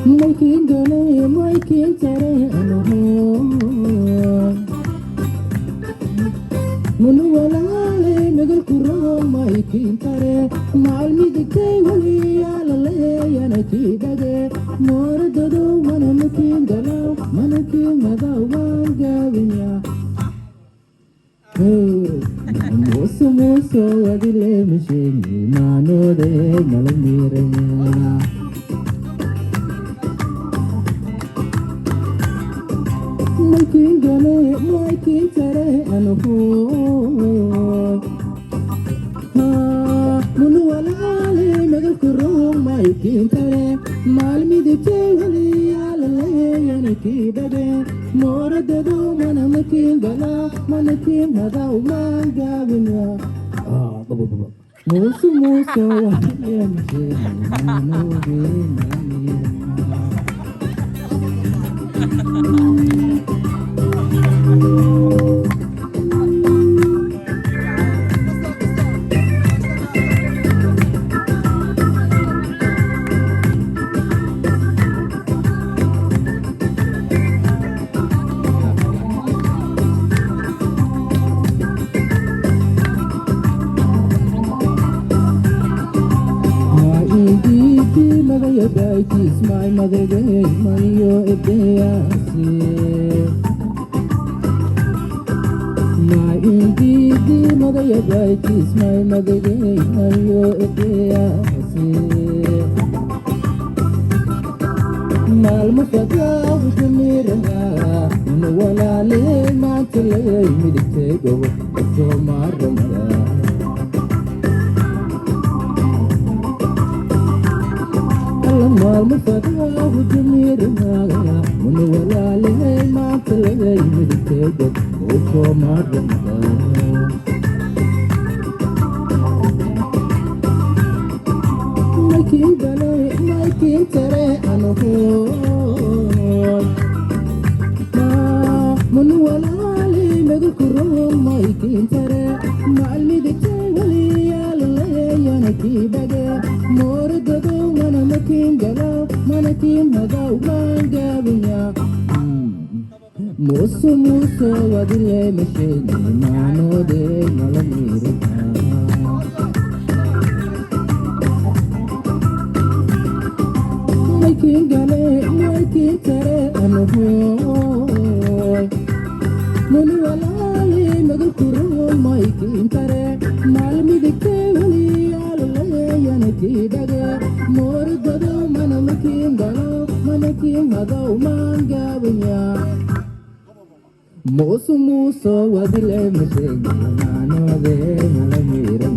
Making gonna making tere ano Munu walale megal kuro making tere mal mi dikke wali alale yana kidage mor dodo mana making gala mana king madawan gavinya Moso moso adile mishini manode malamiranya Making gale, making tere, and ho. Munu alale, mega kuro, making tere. Malmi di chevali, alale, yani kidade. Mora dedo, mana making gala, mana king hada umanga vinya. Baba. Musu musu, yani manu vinya. My mother gave money your My indeed mother your kiss my mother gave money your Mal mufaka ushmirna no wala le ma tele mi dikego so marmara Mal mufaka ushmirna no wala le ma tele mi dikego so marmara Making tere ano ho Munu walale mega kuro making tere Malmi de chevali alale yana kidage Mor dodo mana making gala mana king hada umanga vinya Moso moso wadile mesheni mano de malamira Making gale, making tere, ano ho Munu walale, mega kuro, making tere Malmi dikke wali, alale, yana kidage Mor dodo, mana making gala, mana king hada umanga vinya Mosu muso wadile meshegi, mano de malamira